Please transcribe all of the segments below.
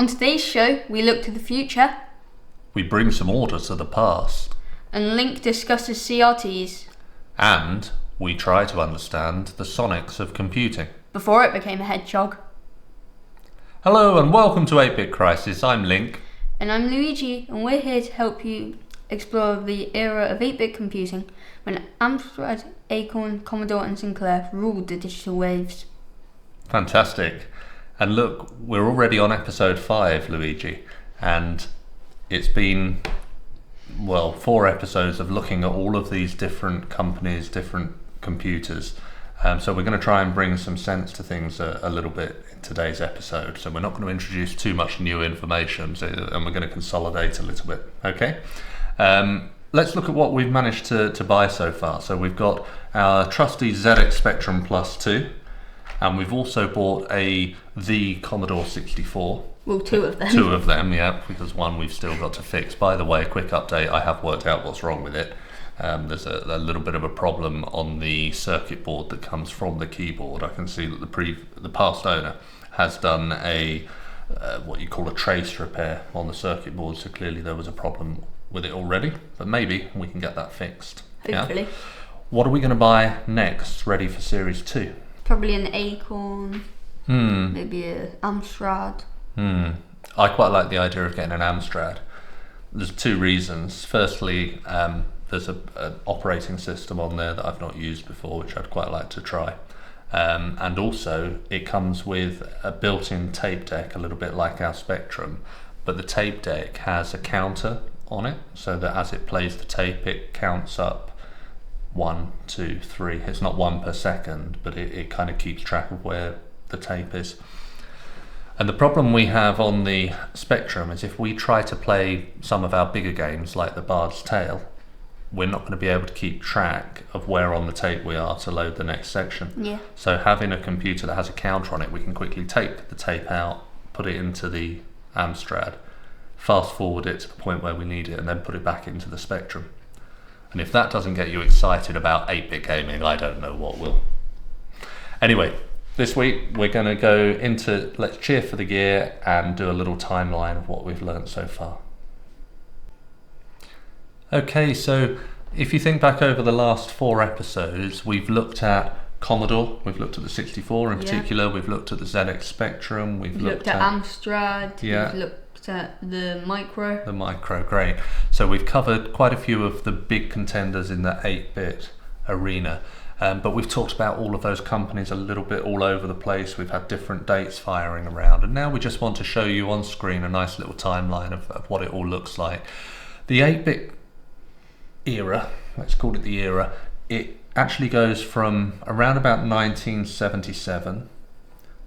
On today's show, we look to the future. We bring some order to the past. And Link discusses CRTs. And we try to understand the sonics of computing. Before it became a hedgehog. Hello and welcome to 8-Bit Crisis. I'm Link. And I'm Luigi, and we're here to help you explore the era of 8-bit computing when Amstrad, Acorn, Commodore and Sinclair ruled the digital waves. Fantastic. And look, we're already on episode 5, Luigi, and it's been, 4 episodes of looking at all of these different companies, different computers. So we're going to try and bring some sense to things a little bit in today's episode. So we're not going to introduce too much new information, and we're going to consolidate a little bit, okay? Let's look at what we've managed to buy so far. So we've got our trusty ZX Spectrum Plus 2, and we've also bought the Commodore 64. Well, 2 of them. 2 of them, yeah, because one we've still got to fix. By the way, a quick update, I have worked out what's wrong with it. There's a little bit of a problem on the circuit board that comes from the keyboard. I can see that the past owner has done what you call a trace repair on the circuit board, so clearly there was a problem with it already, but maybe we can get that fixed. Hopefully. Yeah? What are we going to buy next, ready for Series 2? Probably an Acorn, maybe an Amstrad. I quite like the idea of getting an Amstrad. There's 2 reasons. Firstly, there's an operating system on there that I've not used before, which I'd quite like to try. And also, it comes with a built-in tape deck, a little bit like our Spectrum, but the tape deck has a counter on it, so that as it plays the tape, it counts up 1, 2, 3. It's not 1 per second, but it kind of keeps track of where the tape is. And the problem we have on the Spectrum is if we try to play some of our bigger games like the Bard's Tale, we're not going to be able to keep track of where on the tape we are to load the next section. Yeah. So having a computer that has a counter on it, we can quickly take the tape out, put it into the Amstrad, fast forward it to the point where we need it, and then put it back into the Spectrum. And if that doesn't get you excited about 8-bit gaming, I don't know what will. Anyway, this week we're going to go into Let's Cheer for the Gear and do a little timeline of what we've learned so far. Okay, so if you think back over the last 4 episodes, we've looked at Commodore, we've looked at the 64 in particular, we've looked at the ZX Spectrum, we've looked at Amstrad, yeah. We've looked at the Micro. The Micro, great. So we've covered quite a few of the big contenders in the 8-bit arena. But we've talked about all of those companies a little bit all over the place. We've had different dates firing around, and now we just want to show you on screen a nice little timeline of what it all looks like. The 8-bit era, let's call it the era, it actually goes from around about 1977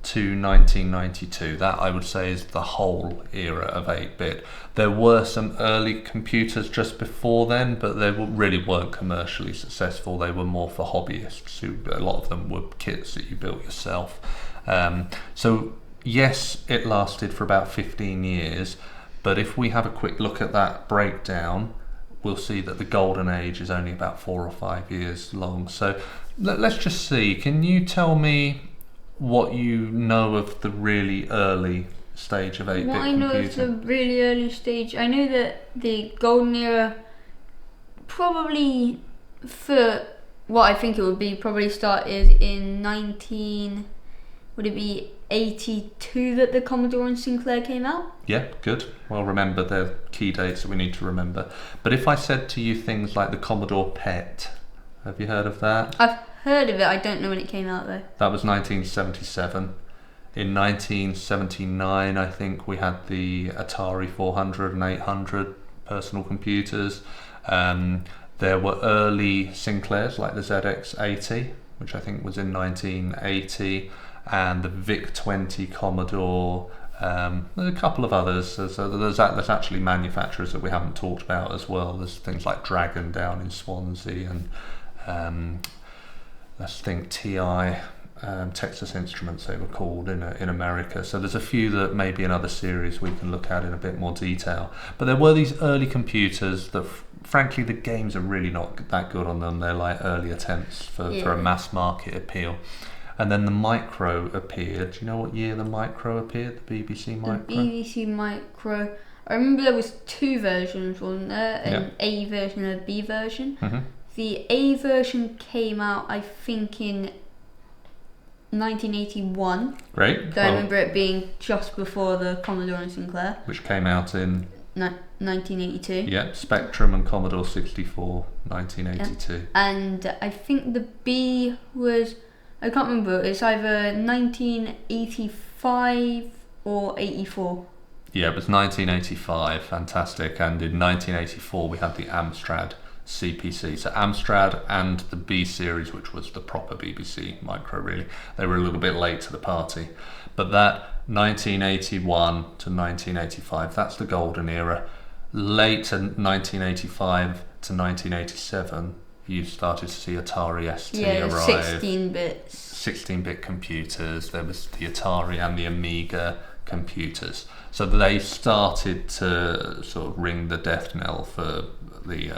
to 1992. That, I would say, is the whole era of 8-bit. There were some early computers just before then, but they really weren't commercially successful. They were more for hobbyists. A lot of them were kits that you built yourself. So yes, it lasted for about 15 years, but if we have a quick look at that breakdown, we'll see that the golden age is only about 4 or 5 years long. So let's just see. Can you tell me what you know of the really early stage of 8-bit computing? What I know of the really early stage, I know that the golden era probably, for what I think it would be, probably started in 1982 that the Commodore and Sinclair came out? Yeah, good. Well, remember, they're key dates that we need to remember. But if I said to you things like the Commodore PET, have you heard of that? I've heard of it, I don't know when it came out though. That was 1977. In 1979, I think we had the Atari 400 and 800 personal computers. There were early Sinclairs like the ZX80, which I think was in 1980, and the VIC-20 Commodore. There's a couple of others. There's actually manufacturers that we haven't talked about as well. There's things like Dragon down in Swansea, and let's think TI, Texas Instruments they were called in America. So there's a few that maybe in other series we can look at in a bit more detail. But there were these early computers that frankly the games are really not that good on them. They're like early attempts for a mass market appeal. And then the Micro appeared. Do you know what year the Micro appeared? The BBC Micro? The BBC Micro. I remember there was 2 versions, wasn't there? An A version and a B version. Mm-hmm. The A version came out, I think, in 1981. Great. So I remember it being just before the Commodore and Sinclair. Which came out in 1982. Yeah, Spectrum and Commodore 64, 1982. And I think the B was, I can't remember, it's either 1985 or 84. Yeah, it was 1985, fantastic. And in 1984 we had the Amstrad CPC. So Amstrad and the B series, which was the proper BBC Micro really, they were a little bit late to the party. But that 1981 to 1985, that's the golden era. Late in 1985 to 1987, you started to see Atari ST arrive. 16 bits. 16-bit computers. There was the Atari and the Amiga computers. So they started to sort of ring the death knell for the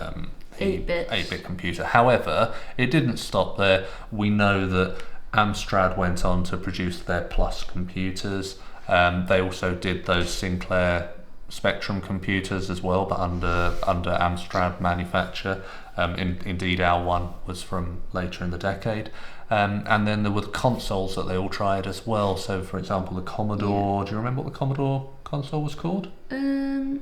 8-bit computer. However, it didn't stop there. We know that Amstrad went on to produce their Plus computers. They also did those Sinclair Spectrum computers as well, but under Amstrad manufacture. Indeed, our one was from later in the decade. And then there were the consoles that they all tried as well. So, for example, the Commodore. Do you remember what the Commodore console was called? I'm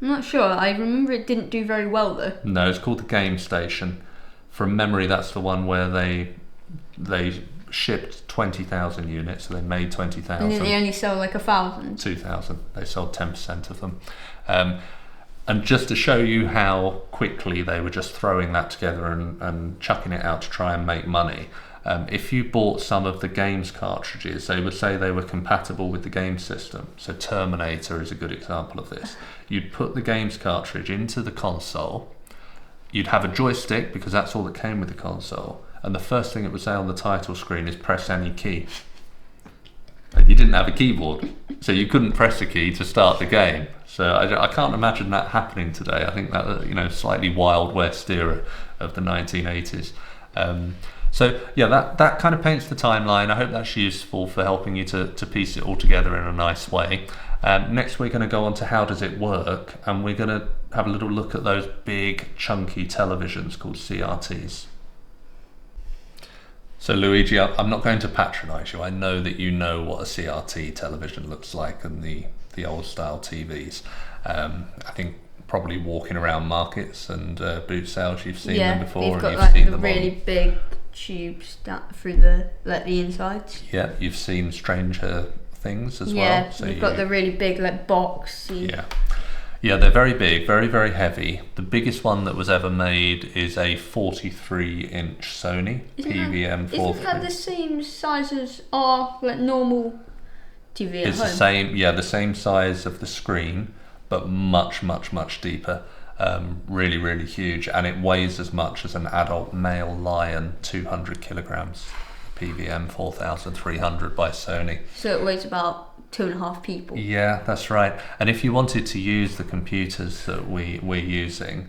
not sure. I remember it didn't do very well though. No, it's called the Game Station. From memory, that's the one where they shipped 20,000 units, so they made 20,000. And they only sell like 1,000. 2,000. They sold 10% of them. And just to show you how quickly they were just throwing that together and chucking it out to try and make money, if you bought some of the games cartridges, they would say they were compatible with the game system. So Terminator is a good example of this. You'd put the games cartridge into the console, you'd have a joystick because that's all that came with the console, and the first thing it would say on the title screen is press any key. And you didn't have a keyboard, so you couldn't press a key to start the game. So I can't imagine that happening today. I think that, slightly Wild West era of the 1980s. So yeah, that kind of paints the timeline. I hope that's useful for helping you to piece it all together in a nice way. Next we're going to go on to how does it work, and we're going to have a little look at those big chunky televisions called CRTs. So Luigi, I'm not going to patronise you. I know that you know what a CRT television looks like and the old style TVs. I think probably walking around markets and boot sales, you've seen them before. Yeah, they've got and like seen the them really big tubes through the insides. Yeah, you've seen Stranger Things as well. Yeah, so you've got the really big box. Yeah, they're very big, very, very heavy. The biggest one that was ever made is a 43-inch Sony PVM 43. Isn't that the same size as our normal TV at home? The same size of the screen, but much, much, much deeper. Really, really huge, and it weighs as much as an adult male lion, 200 kilograms. PVM 4300 by Sony. So it weighs about 2.5 people. Yeah, that's right. And if you wanted to use the computers that we're using,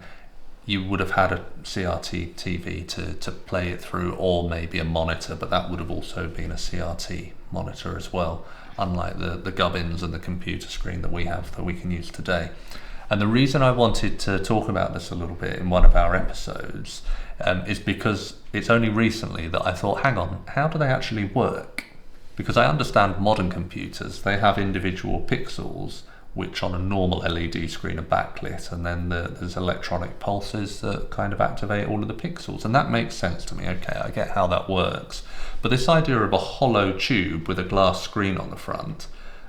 you would have had a CRT TV to play it through, or maybe a monitor, but that would have also been a CRT monitor as well, unlike the gubbins and the computer screen that we have that we can use today. And the reason I wanted to talk about this a little bit in one of our episodes is because it's only recently that I thought, hang on, how do they actually work? Because I understand modern computers, they have individual pixels which on a normal LED screen are backlit, and then there's electronic pulses that kind of activate all of the pixels, and that makes sense to me. Okay, I get how that works. But this idea of a hollow tube with a glass screen on the front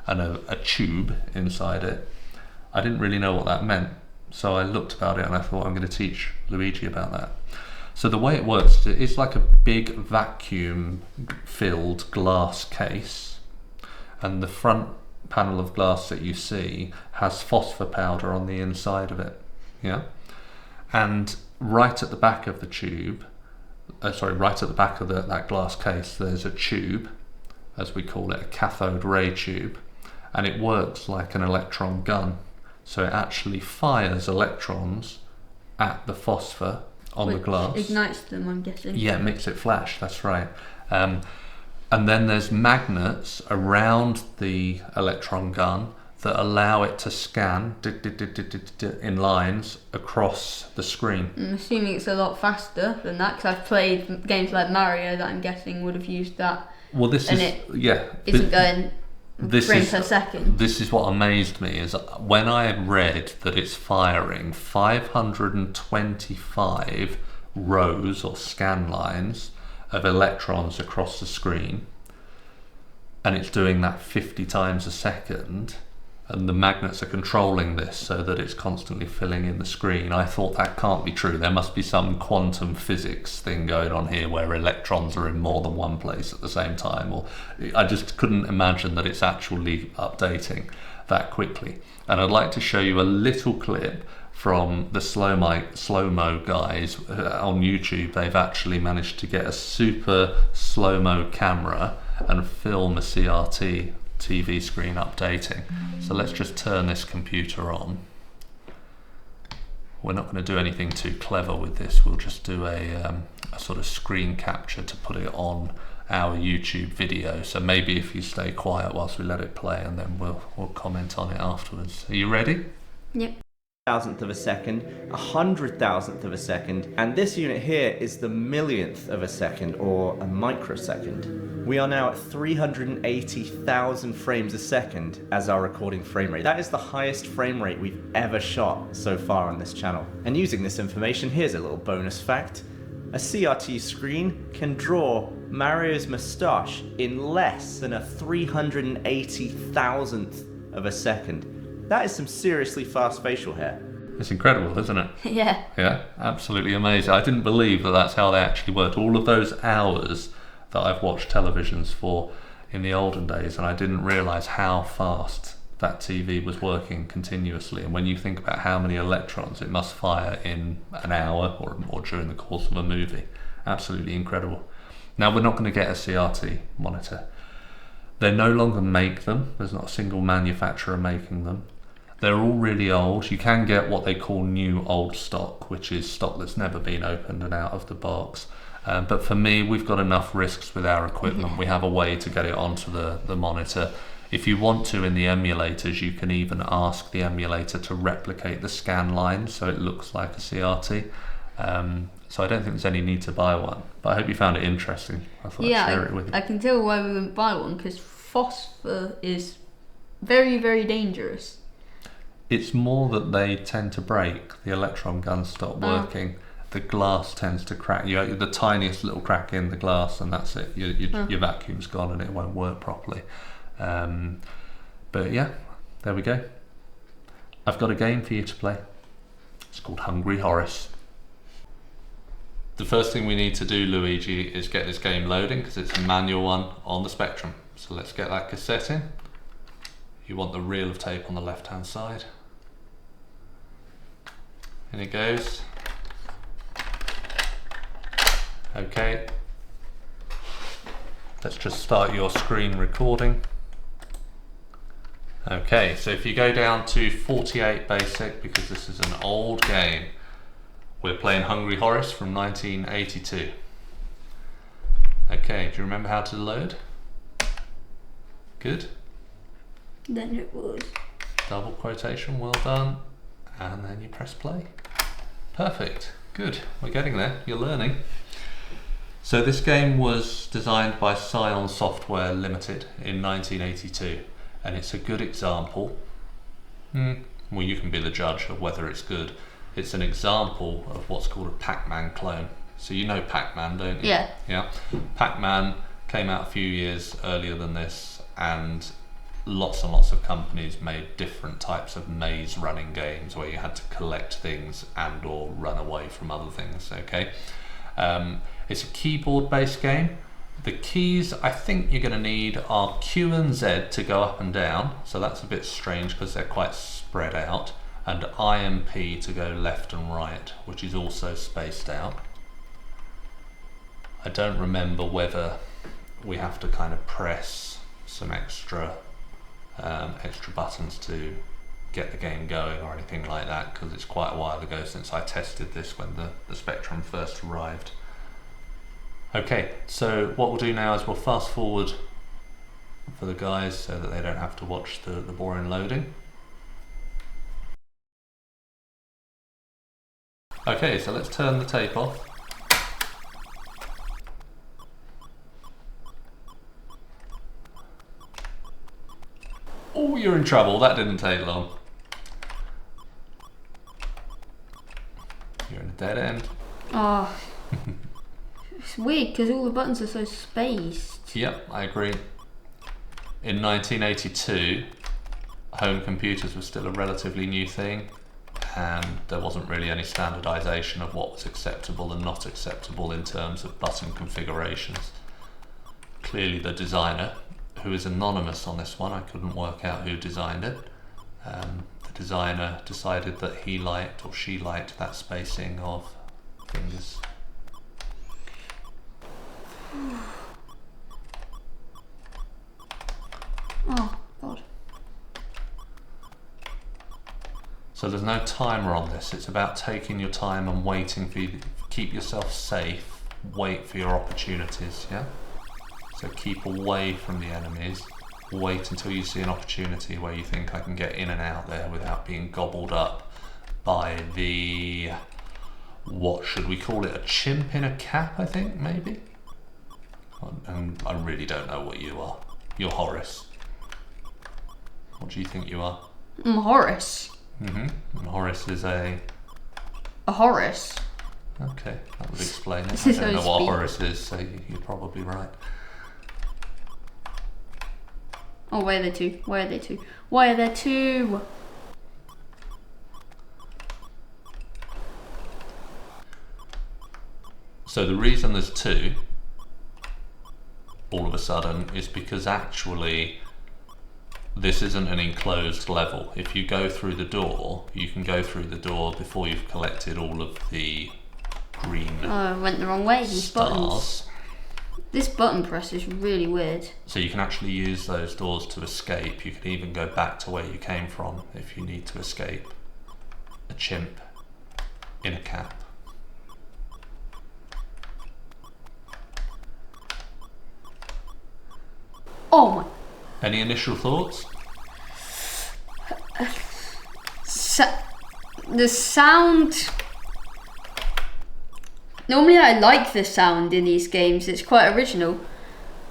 and a tube inside it, I didn't really know what that meant. So I looked about it and I thought, I'm going to teach Luigi about that. So the way it works, it's like a big vacuum-filled glass case, and the front panel of glass that you see has phosphor powder on the inside of it. Yeah, and right at the back of the tube, right at the back of that glass case, there's a tube, as we call it, a cathode ray tube, and it works like an electron gun. So it actually fires electrons at the phosphor on the glass. Ignites them, I'm guessing. Yeah, makes it flash, that's right. And then there's magnets around the electron gun that allow it to scan in lines across the screen. I'm assuming it's a lot faster than that, because I've played games like Mario that I'm guessing would have used that. Well, this and is, it yeah. isn't going frame per second. This is what amazed me, is when I read that it's firing 525 rows or scan lines of electrons across the screen, and it's doing that 50 times a second, and the magnets are controlling this so that it's constantly filling in the screen. I thought that can't be true. There must be some quantum physics thing going on here where electrons are in more than one place at the same time, or I just couldn't imagine that it's actually updating that quickly. And I'd like to show you a little clip from the slow-mo guys on YouTube. They've actually managed to get a super slow-mo camera and film a CRT TV screen updating. So let's just turn this computer on. We're not going to do anything too clever with this. We'll just do a sort of screen capture to put it on our YouTube video. So maybe if you stay quiet whilst we let it play, and then we'll comment on it afterwards. Are you ready? Yep. Thousandth of a second, 100,000th of a second, and this unit here is the millionth of a second, or a microsecond. We are now at 380,000 frames a second as our recording frame rate. That is the highest frame rate we've ever shot so far on this channel. And using this information, here's a little bonus fact. A CRT screen can draw Mario's moustache in less than a 380,000th of a second. That is some seriously fast facial hair. It's incredible, isn't it? Yeah. Yeah, absolutely amazing. I didn't believe that that's how they actually worked. All of those hours that I've watched televisions for in the olden days, and I didn't realise how fast that TV was working continuously. And when you think about how many electrons it must fire in an hour or during the course of a movie, absolutely incredible. Now, we're not going to get a CRT monitor. They no longer make them. There's not a single manufacturer making them. They're all really old. You can get what they call new old stock, which is stock that's never been opened and out of the box. But for me, we've got enough risks with our equipment. We have a way to get it onto the monitor. If you want to, in the emulators, you can even ask the emulator to replicate the scan line so it looks like a CRT. So I don't think there's any need to buy one. But I hope you found it interesting. I thought I'd share it with you. I can tell why we wouldn't buy one, because phosphor is very, very dangerous. It's more that they tend to break. The electron guns stop working. The glass tends to crack. You have the tiniest little crack in the glass, and that's it. Your vacuum's gone, and it won't work properly. But yeah, there we go. I've got a game for you to play. It's called Hungry Horace. The first thing we need to do, Luigi, is get this game loading, because it's a manual one on the Spectrum. So let's get that cassette in. You want the reel of tape on the left-hand side. In it goes. Okay. Let's just start your screen recording. Okay, so if you go down to 48 basic, because this is an old game, we're playing Hungry Horace from 1982. Okay, do you remember how to load? Good. Then it was. Double quotation, well done. And then you press play. Perfect, good, we're getting there, you're learning. So this game was designed by Scion Software Limited in 1982, and it's a good example. Well, you can be the judge of whether it's good. It's an example of what's called a Pac-Man clone. So you know Pac-Man, don't you? Yeah. Yeah. Pac-Man came out a few years earlier than this, and lots and lots of companies made different types of maze running games where you had to collect things and or run away from other things. Okay. It's a keyboard based game. The keys I think you're going to need are Q and Z to go up and down, so that's a bit strange because they're quite spread out, and I and P to go left and right, which is also spaced out. I don't remember whether we have to kind of press some extra buttons to get the game going or anything like that, because it's quite a while ago since I tested this when the Spectrum first arrived. Okay, so what we'll do now is we'll fast forward for the guys so that they don't have to watch the boring loading. Okay, so let's turn the tape off. Oh, you're in trouble. That didn't take long. You're in a dead end. Oh, it's weird because all the buttons are so spaced. Yep, I agree. In 1982, home computers were still a relatively new thing, and there wasn't really any standardization of what was acceptable and not acceptable in terms of button configurations. Clearly the designer, who is anonymous on this one, I couldn't work out who designed it, the designer decided that he liked or she liked that spacing of fingers. Oh, God. So there's no timer on this, it's about taking your time and waiting for you, keep yourself safe, wait for your opportunities, yeah? So keep away from the enemies, wait until you see an opportunity where you think I can get in and out there without being gobbled up by the, what should we call it, a chimp in a cap, I think, maybe? And I really don't know what you are. You're Horace. What do you think you are? I'm Horace. Mm-hmm. Horace is a Horace? Okay, that would explain it. This I is don't know how what you speak. Horace is, so you're probably right. Oh, why are there two? Why are there two? Why are there two? So the reason there's two, all of a sudden, is because actually this isn't an enclosed level. If you go through the door, you can go through the door before you've collected all of the green Oh, I went the wrong way. These buttons. stars. This button press is really weird. So you can actually use those doors to escape. You can even go back to where you came from if you need to escape a chimp in a cap. Oh my. Any initial thoughts? The sound. Normally I like the sound in these games, it's quite original.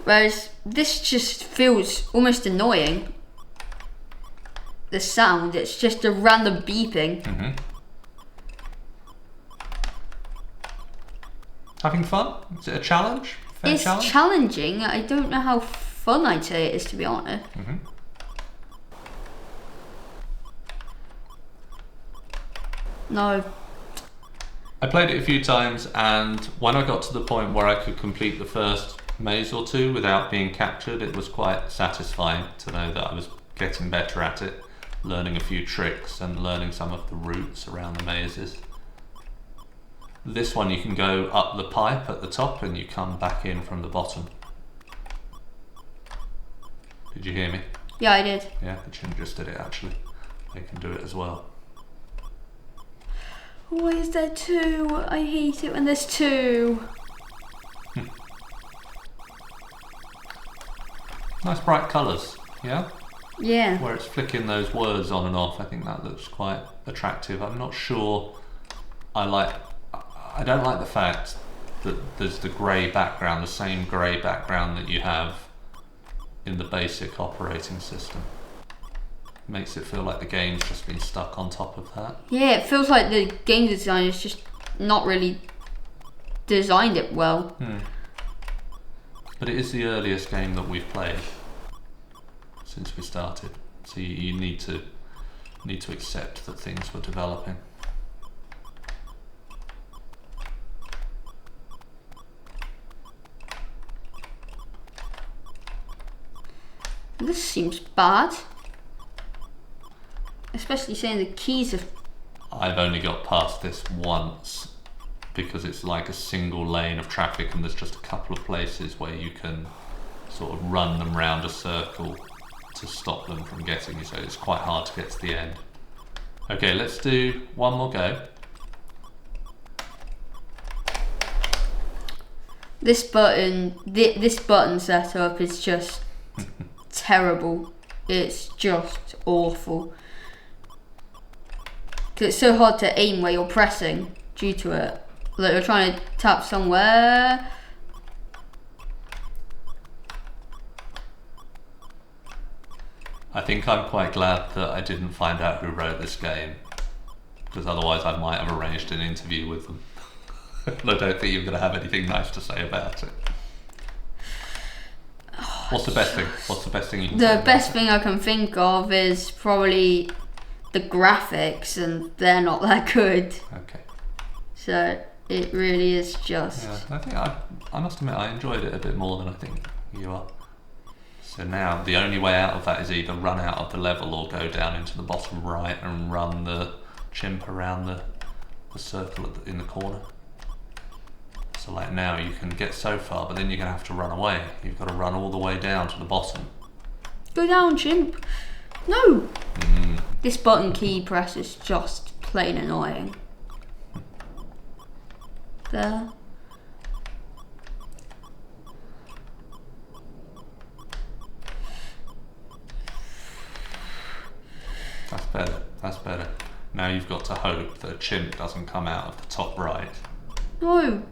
Whereas this just feels almost annoying. The sound, it's just a random beeping. Mm-hmm. Having fun? Is it a challenge? Fair It's challenge? challenging, I don't know how fun I'd say it is, to be honest. Mm-hmm. No. I played it a few times, and when I got to the point where I could complete the first maze or two without being captured, it was quite satisfying to know that I was getting better at it, learning a few tricks and learning some of the routes around the mazes. This one you can go up the pipe at the top and you come back in from the bottom. Did you hear me? Yeah, I did. Yeah, the chimp just did it actually. They can do it as well. Why is there two? I hate it when there's two. Nice bright colours, yeah? Yeah. Where it's flicking those words on and off, I think that looks quite attractive. I'm not sure I don't like the fact that there's the grey background, the same grey background that you have in the basic operating system. Makes it feel like the game's just been stuck on top of that. Yeah, it feels like the game designer's just not really designed it well. But it is the earliest game that we've played since we started, so you need to accept that things were developing. This seems bad. Especially saying the keys are... I've only got past this once because it's like a single lane of traffic and there's just a couple of places where you can sort of run them round a circle to stop them from getting you, so it's quite hard to get to the end. Okay, let's do one more go. This button setup is just terrible. It's just awful. 'Cause it's so hard to aim where you're pressing due to it. Like you're trying to tap somewhere. I think I'm quite glad that I didn't find out who wrote this game, because otherwise I might have arranged an interview with them. I don't think you're going to have anything nice to say about it. What's the best thing? What's the best thing you can say? The best thing I can think of is probably the graphics, and they're not that good. Okay. So it really is just. Yeah, I think I must admit I enjoyed it a bit more than I think you are. So now the only way out of that is either run out of the level or go down into the bottom right and run the chimp around the circle in the corner. So like now you can get so far, but then you're going to have to run away. You've got to run all the way down to the bottom. Go down, chimp. No! This button key press is just plain annoying. There. That's better, that's better. Now you've got to hope that a chimp doesn't come out of the top right. No!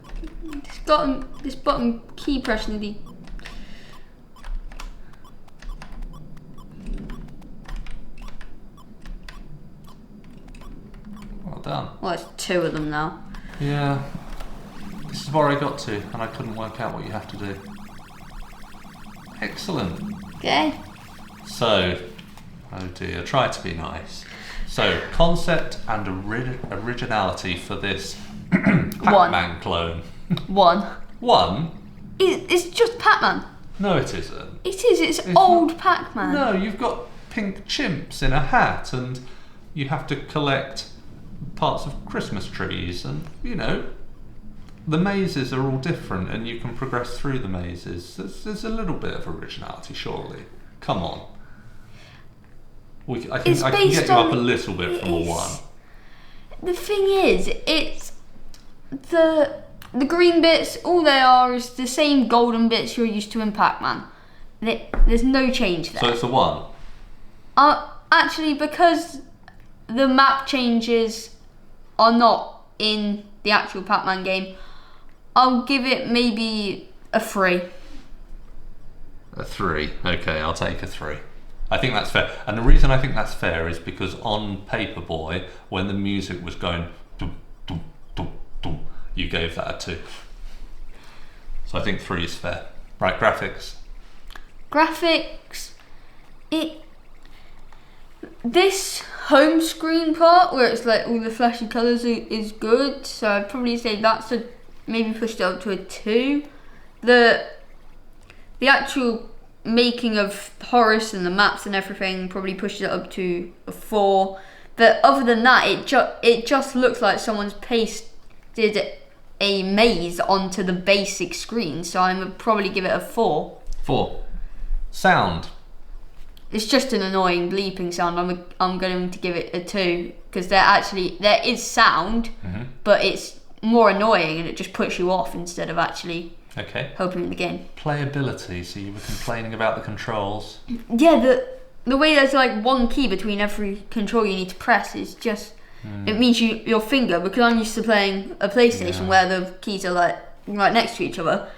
This button key press nearly. Well done. Well, it's two of them now. Yeah. This is where I got to, and I couldn't work out what you have to do. Excellent. Okay. So, oh dear, try to be nice. So, concept and originality for this Pac-Man clone. One. One? It's just Pac-Man. No, it isn't. It is. It's old Pac-Man. No, you've got pink chimps in a hat, and you have to collect parts of Christmas trees, and you know, the mazes are all different, and you can progress through the mazes. There's a little bit of originality, surely. Come on. I can get you up a little bit from a one. The thing is, it's the green bits. All they are is the same golden bits you're used to in Pac-Man. There's no change there. So it's a one. Actually, because the map changes are not in the actual Pac-Man game, I'll give it maybe a 3. A 3. Okay, I'll take a 3. I think that's fair. And the reason I think that's fair is because on Paperboy, when the music was going dum, dum, dum, dum, you gave that a 2. So I think 3 is fair. Right, graphics. Graphics, this home screen part where it's like all the flashy colours is good, so I'd probably say that's maybe pushed it up to a 2. The actual making of Horace and the maps and everything probably pushes it up to a 4. But other than that, it just looks like someone's pasted a maze onto the basic screen, so I would probably give it a 4. 4. Sound. It's just an annoying bleeping sound. I'm going to give it a 2 because there is sound, but it's more annoying and it just puts you off instead of actually helping the game. Playability. So you were complaining about the controls. Yeah, the way there's like one key between every control you need to press is just it means your finger, because I'm used to playing a PlayStation where the keys are like right next to each other.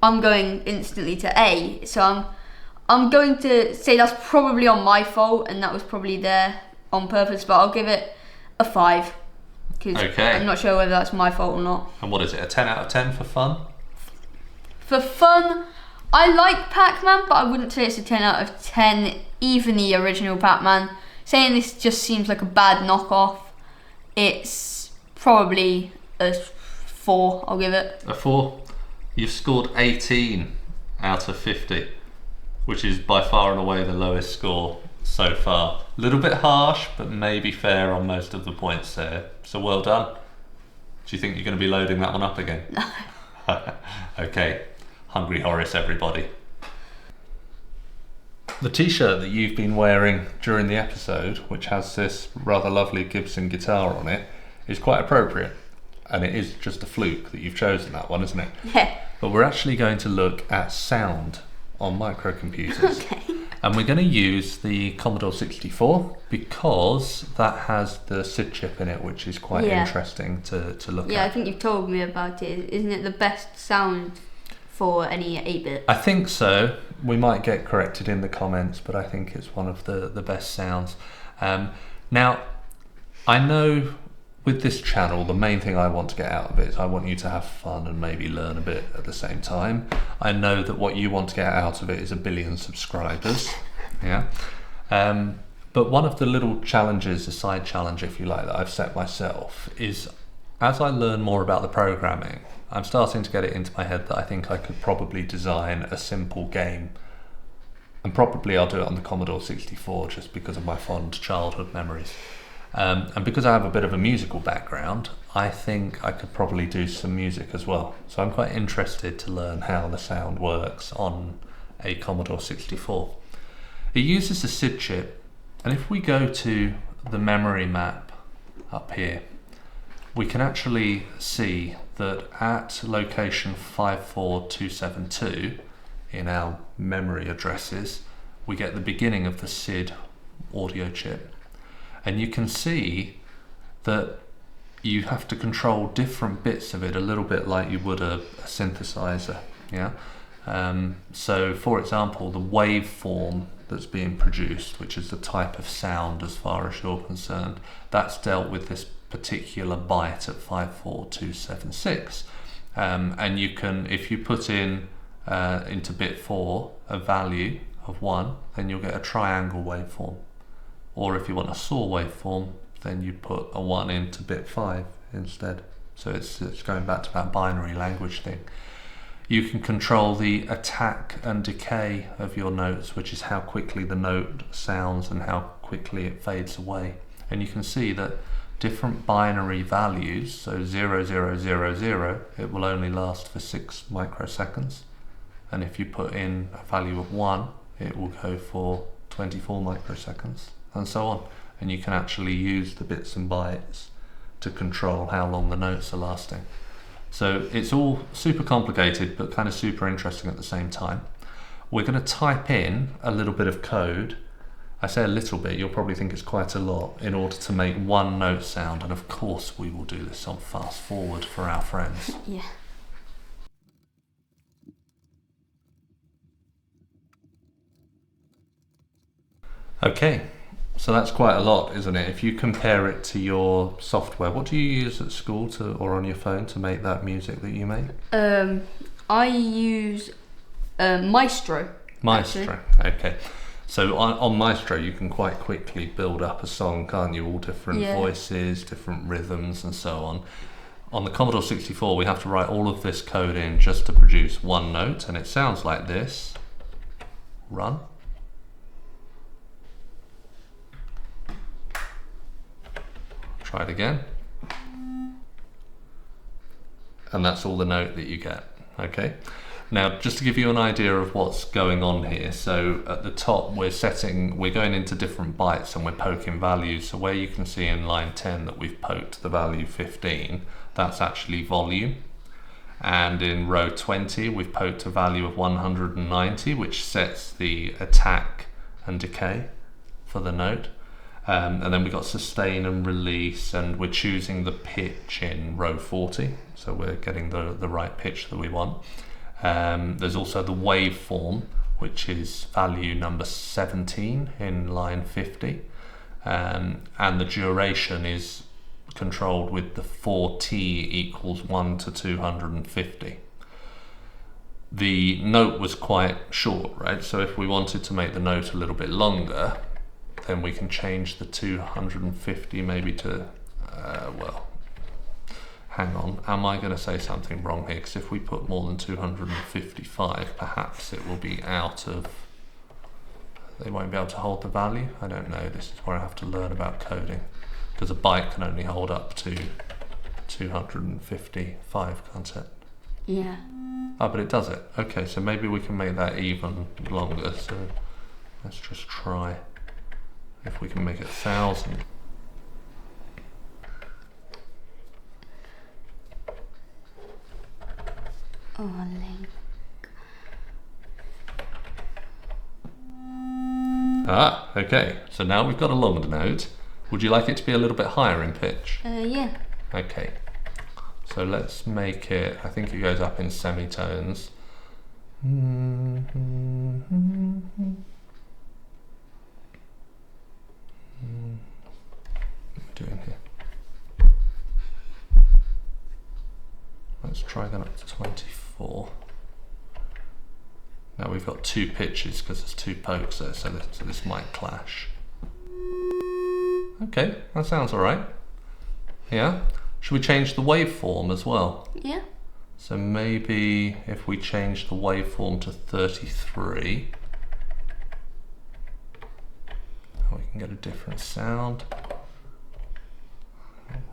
I'm going instantly to A, so I'm going to say that's probably on my fault, and that was probably there on purpose, but I'll give it a 5. Because I'm not sure whether that's my fault or not. And what is it, a 10 out of 10 for fun? For fun, I like Pac-Man, but I wouldn't say it's a 10 out of 10, even the original Pac-Man. Saying this just seems like a bad knockoff. It's probably a 4, I'll give it. A 4? You've scored 18 out of 50. Which is by far and away the lowest score so far. A little bit harsh, but maybe fair on most of the points there. So well done. Do you think you're going to be loading that one up again? No. Okay. Hungry Horace, everybody. The t-shirt that you've been wearing during the episode, which has this rather lovely Gibson guitar on it, is quite appropriate. And it is just a fluke that you've chosen that one, isn't it? Yeah. But we're actually going to look at sound on microcomputers. Okay. And we're going to use the Commodore 64 because that has the SID chip in it, which is quite interesting to look at. Yeah, I think you've told me about it. Isn't it the best sound for any 8-bit? I think so. We might get corrected in the comments, but I think it's one of the best sounds. Now, I know with this channel, the main thing I want to get out of it is I want you to have fun and maybe learn a bit at the same time. I know that what you want to get out of it is 1 billion subscribers. Yeah. But one of the little challenges, a side challenge if you like, that I've set myself is as I learn more about the programming, I'm starting to get it into my head that I think I could probably design a simple game. And probably I'll do it on the Commodore 64 just because of my fond childhood memories. And because I have a bit of a musical background, I think I could probably do some music as well. So I'm quite interested to learn how the sound works on a Commodore 64. It uses a SID chip, and if we go to the memory map up here, we can actually see that at location 54272 in our memory addresses, we get the beginning of the SID audio chip. And you can see that you have to control different bits of it a little bit like you would a synthesizer. Yeah. So for example, the waveform that's being produced, which is the type of sound as far as you're concerned, that's dealt with this particular byte at 54276. And you can, if you put in into bit 4 a value of 1, then you'll get a triangle waveform. Or if you want a saw waveform, then you put a 1 into bit 5 instead. So it's going back to that binary language thing. You can control the attack and decay of your notes, which is how quickly the note sounds and how quickly it fades away. And you can see that different binary values, so 0000, it will only last for 6 microseconds. And if you put in a value of 1, it will go for 24 microseconds. And so on, and you can actually use the bits and bytes to control how long the notes are lasting. So it's all super complicated but kind of super interesting at the same time. We're going to type in a little bit of code. I say a little bit, you'll probably think it's quite a lot, in order to make one note sound, and of course we will do this on fast forward for our friends. Yeah. Okay. So that's quite a lot, isn't it? If you compare it to your software, what do you use at school or on your phone to make that music that you make? I use Maestro. Maestro, okay. So on Maestro, you can quite quickly build up a song, can't you? All different voices, different rhythms, and so on. On the Commodore 64, we have to write all of this code in just to produce one note, and it sounds like this. Run. Try it again. And that's all the note that you get. Okay. Now, just to give you an idea of what's going on here, so at the top we're going into different bytes and we're poking values. So where you can see in line 10 that we've poked the value 15, that's actually volume. And in row 20 we've poked a value of 190, which sets the attack and decay for the note. And then we've got sustain and release, and we're choosing the pitch in row 40, so we're getting the right pitch that we want. There's also the waveform, which is value number 17 in line 50, and the duration is controlled with the 4t equals 1 to 250. The note was quite short, right? So if we wanted to make the note a little bit longer, then we can change the 250 maybe to, well, hang on, am I going to say something wrong here? Because if we put more than 255, perhaps it will be out of, they won't be able to hold the value. I don't know, this is where I have to learn about coding, because a byte can only hold up to 255, can't it? Yeah. Oh, but it does it. Okay, so maybe we can make that even longer. So Let's just try if we can make it 1,000. Oh, Link. Ah, okay. So now we've got a long note. Would you like it to be a little bit higher in pitch? Yeah. Okay. So let's make it, I think it goes up in semitones. What am I doing here? Let's try that up to 24. Now we've got 2 pitches because there's 2 pokes there, so this might clash. Okay, that sounds alright. Yeah? Should we change the waveform as well? Yeah. So maybe if we change the waveform to 33, we can get a different sound.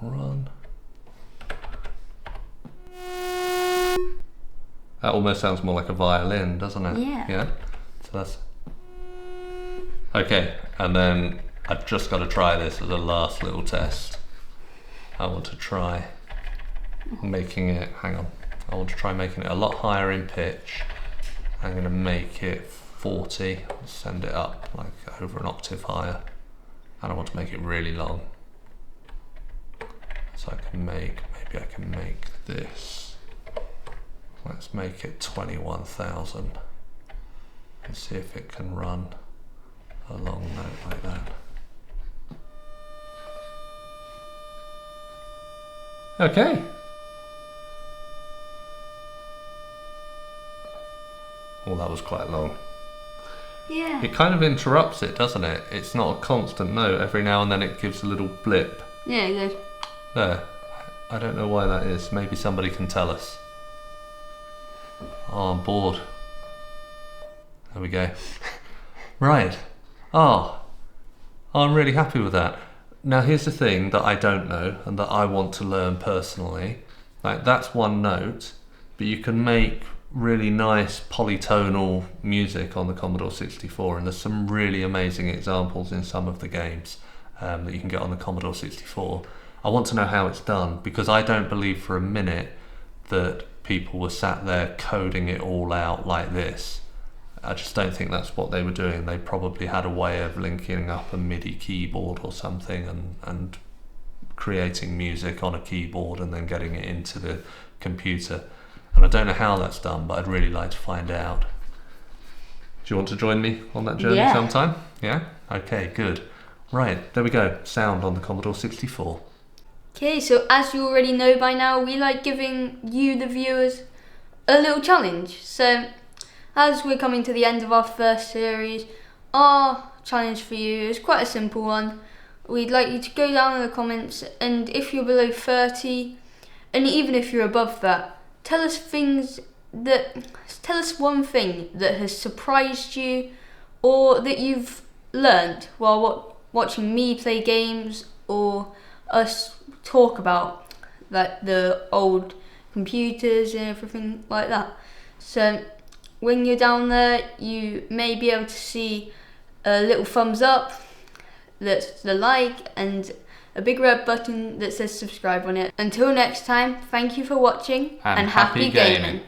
Run. That almost sounds more like a violin, doesn't it? Yeah. Yeah? So that's... Okay, and then I've just got to try this as a last little test. I want to try making it, hang on, I want to try making it a lot higher in pitch. I'm going to make it 40, send it up like over an octave higher, and I want to make it really long. So I can make, maybe I can make this, let's make it 21,000 and see if it can run a long note like that. Okay. Well, that was quite long. Yeah. It kind of interrupts it, doesn't it? It's not a constant note. Every now and then it gives a little blip. Yeah, good. There. I don't know why that is. Maybe somebody can tell us. Oh, I'm bored. There we go. Right. Oh, I'm really happy with that. Now here's the thing that I don't know and that I want to learn personally. Like, that's one note, but you can make really nice polytonal music on the Commodore 64, and there's some really amazing examples in some of the games that you can get on the Commodore 64. I want to know how it's done, because I don't believe for a minute that people were sat there coding it all out like this. I just don't think that's what they were doing. They probably had a way of linking up a MIDI keyboard or something and creating music on a keyboard and then getting it into the computer. And I don't know how that's done, but I'd really like to find out. Do you want to join me on that journey sometime? Yeah? Okay, good. Right, there we go. Sound on the Commodore 64. Okay, so as you already know by now, we like giving you, the viewers, a little challenge. So, as we're coming to the end of our first series, our challenge for you is quite a simple one. We'd like you to go down in the comments, and if you're below 30, and even if you're above that, tell us one thing that has surprised you, or that you've learned while watching me play games, or us talk about like the old computers and everything like that. So when you're down there, you may be able to see a little thumbs up, that's the like, and a big red button that says subscribe on it. Until next time, thank you for watching, and happy gaming.